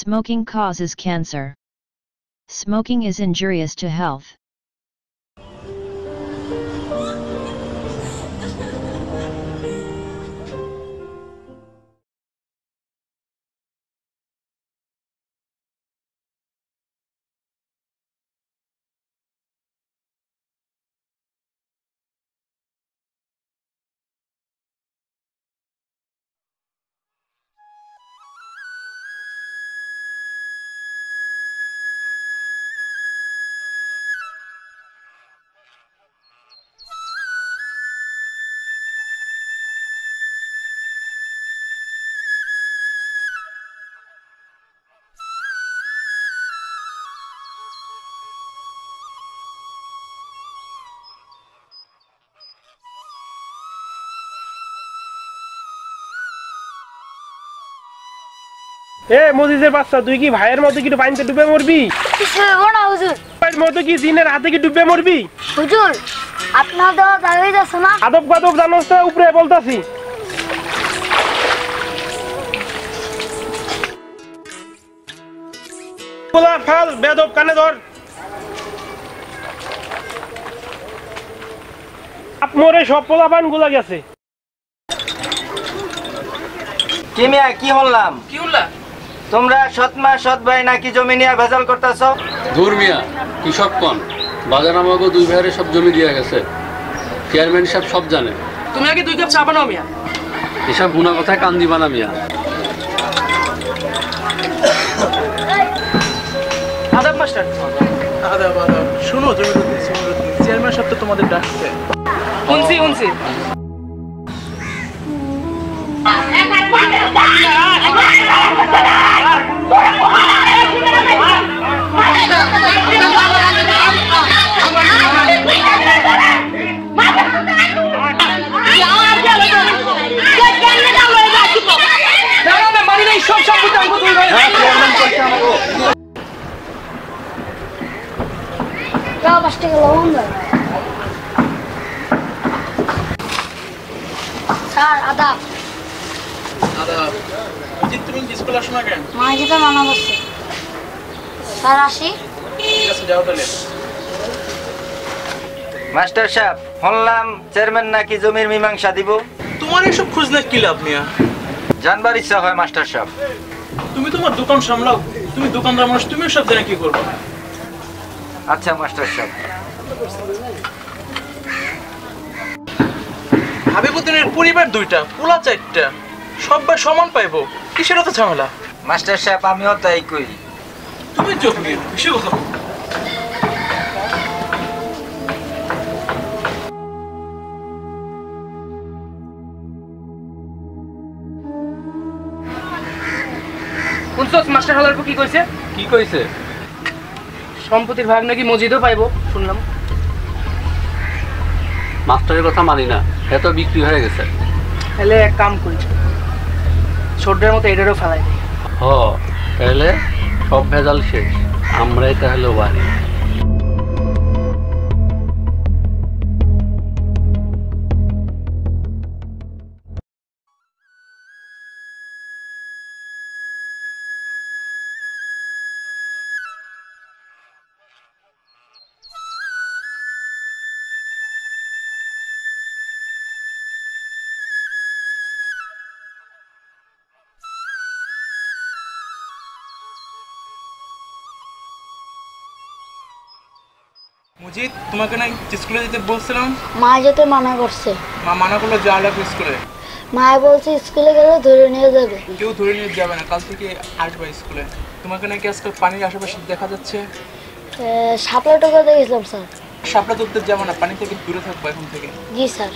Smoking causes cancer. Smoking is injurious to health. এ মজিদের বাচ্চা, তুই কি ভাইয়ের মতো কি পানিতে ডুবে মরবি? কিছু হইব না হুজুর। ভাইয়ের মতো কি জিনের হাতে কি ডুবে মরবি? হুজুর আপনার দেওয়া দাঁড়িয়ে যাচ্ছে না। আদব কাদব জানোস তো, উপরে বলতাছি। পোলা ফাল বেদব, কানে ধর। আপমরে সব পোলা পান গুলা গেছে। কি মিয়া, কি হলাম? কি হলা? তোমরা সৎমা সৎ ভাই নাকি জমি নিয়ে ভেজাল করতেছো? ধুর মিয়া, কৃষক কোন বাজার আমাকে দুই ভাইয়ের সব জমি দিয়ে গেছে। চেয়ারম্যান সাহেব সব জানে। তুমি আগে 2 কাপ চা বানাও মিয়া। এসব গুনা কথায় কান দিবা না মিয়া। আদাব মাস্টার। আদাব আদাব। শুনো জমি চেয়ারম্যান সাহেব তো তোমাদের ডাকছে। শুনছি। স্যার আদাব। তুমি স্কুলে আসো না কেন? মাঝে তো মানা করছে। স্যার আসি। ঠিক আছে, যাও তাহলে। মাস্টার সাহেব, শুনলাম চেয়ারম্যান নাকি জমির মীমাংসা দিব। তোমার এসব খোঁজ না কি লাভ মিয়া? জানবার ইচ্ছা হয় মাস্টার সাহেব। তুমি তোমার দোকান সামলাও, তুমি দোকানদার মানুষ, তুমি সব জানে কি করবে। আচ্ছা মাস্টার সাহেব। হাবিবুদ্দিনের পরিবার 2টা, পোলা 4টা, সবাই সমান পাইবো, কিসের এত ঝামেলা? মাস্টার সাহেব, আমিও তাই কই। তুমি চোখ নিয়ে বেশি কথা বলো। শুনছস মাস্টার হলার কি কইছে? কি কইছে? সম্পত্তির ভাগ নাকি মসজিদও পাইবো শুনলাম। মাস্টারের কথা মানি না, এত বিক্রি হয়ে গেছে। তাহলে এক কাম করি, ছোটদের মতো এটারও ফেলাই দিই। হ, তাহলে সব ভেজাল শেষ, আমরাই তাহলে বাড়ি। মুজিদ, তোমাকে না স্কুলে যেতে বলছিলাম? মা যেতে মানা করছে। মা মানা করলো যাওয়া লাগবে স্কুলে। মা বলছে স্কুলে গেলে ধরে নিয়ে যাবে। কেউ ধরে নিয়ে যাবে না, কাল থেকে আসবে স্কুলে। তোমাকে নাকি আজকাল পানির আশেপাশে দেখা যাচ্ছে। শাপলা টোকা দেখেছিলাম স্যার। শাপলা ধরতে যাবো না, পানি থেকে দূরে থাকবো এখন থেকে। জি স্যার।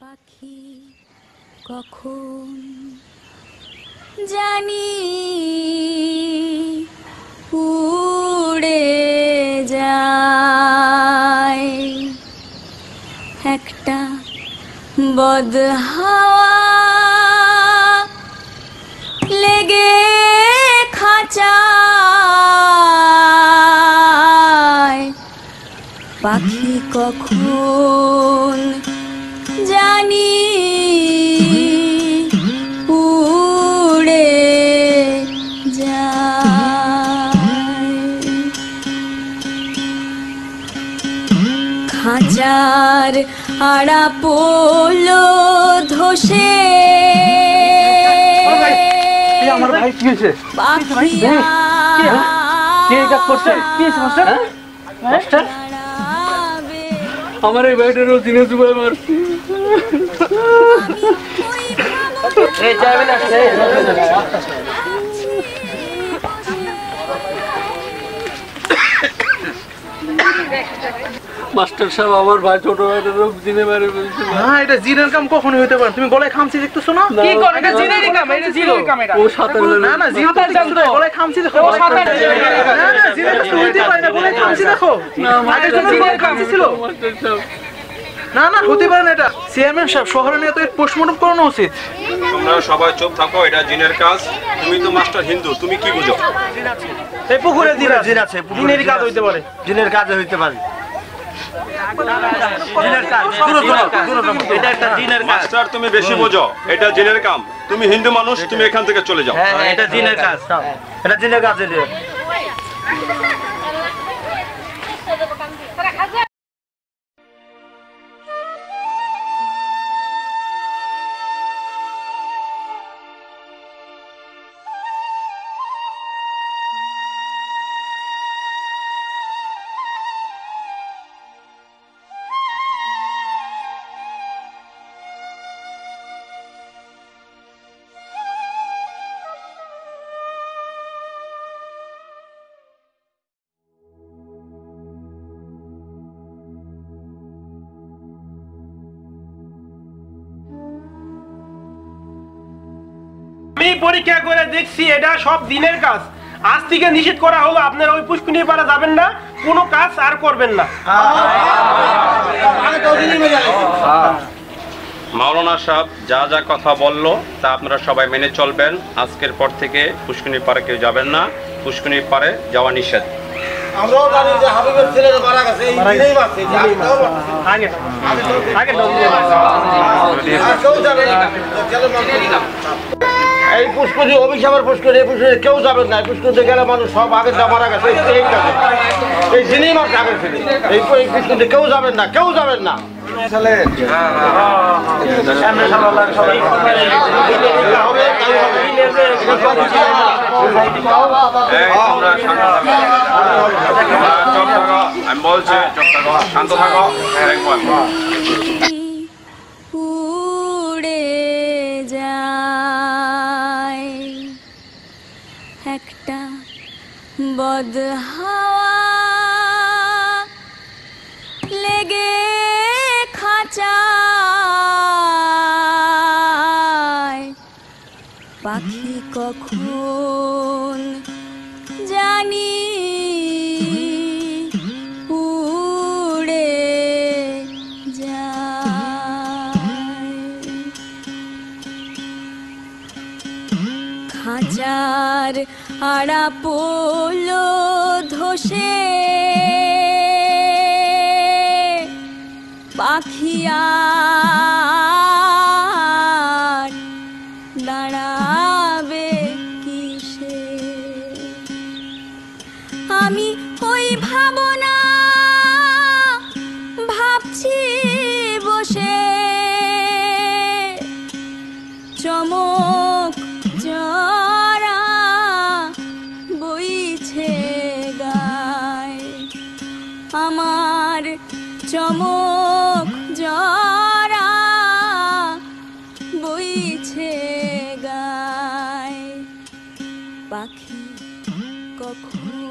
পাখি কখন জানি উড়ে যায়, একটা বদ হাওয়া লেগে খাঁচায়, পাখি কখন জানি উড়ে যায়, খাঁচার আড়া পোলো ধসে আমার ভাই কি হয়েছে? পাখিয়া কে কাজ করছে? কি হয়েছে মাস্টার? মাস্টার আমার এই ভাইটারও দিনে দুবার মারছি। এই যাবেন আসছে মাস্টার সাহেব আমার ভাই ছোট ভাইটারও দিনে মারে ফেলছে। না এটা জিনের কাম কখনো হইতে পারে। তুমি গলায় খামচি দেখতেছো না? কি করে এটা জিনেরই কাম, এটা জিনেরই কাম এটা। ও সাঁতার না না জিন তো জানতো। গলায় খামচি দেখো। ও সাঁতার জানে। না না জিনের কাছে হইতে পারে না। গলায় খামচি দেখো। আগে কোনো জিনের খামচি ছিল? মাস্টার সাহেব না না হতে পারে না এটা। চেয়ারম্যান সাহেব শহরে নিয়ে তো এর পোস্টমর্টম করানো উচিত। তোমরা সবাই চুপ থাকো, এটা জিনের কাজ। তুমি তো মাস্টার হিন্দু, তুমি কি বুঝো? এই পুকুরে জিন আছে। জিনেরই কাজ হইতে পারে। জিনের কাজে হইতে পারে। এটা একটা জিনের কাজ। মাস্টার তুমি বেশি বোঝো, এটা জিনের কাম। তুমি হিন্দু মানুষ, তুমি এখান থেকে চলে যাও। হ্যাঁ এটা জিনের কাজ, এটা জিনের কাজ। আমি পরীক্ষা করে দেখছি এটা সব দিনের কাজ। আজ থেকে নিষেধ করা হলো, আপনারা ওই পুষ্কুনি পাড়া যাবেন না, কোনো কাজ আর করবেন না। মাওলানা সাহেব যা যা কথা বললো তা আপনারা সবাই মেনে চলবেন। আজকের পর থেকে পুষ্করিণীর পাড়ে কেউ যাবেন না, পুষ্করিণীর পাড়ে যাওয়া নিষেধ। আমরাও জানি যে হাবিবের ছেলেরা মারা গেছে, এই দিনেই মারছে। আগে কেউ যাবে না, এই পুষ্করী অভিশাপের পুষ্করী, এই পুষ্করী কেউ যাবেন না। পুষ্করীতে গেলে মানুষ সব আগে যা মারা গেছে এই কাজে, এই দিনেই মারছে আগের ছেলে। এই পুষ্করীতে কেউ যাবেন না, কেউ যাবেন না। আমি বলছি চুপ থাকো, শান্ত থাকো। উড়ে যায়, একটা বদ হাওয়া লেগে খাঁচায়, পাখি কখন জানি উড়ে যায়, খাঁচার আড়া পোলো ধসে পাখিয়া দাঁড়াবে কিসে, আমি ওই ভাবনা ভাবছি বসে, আমার চমক জরা বইছে গায় পাখি কখন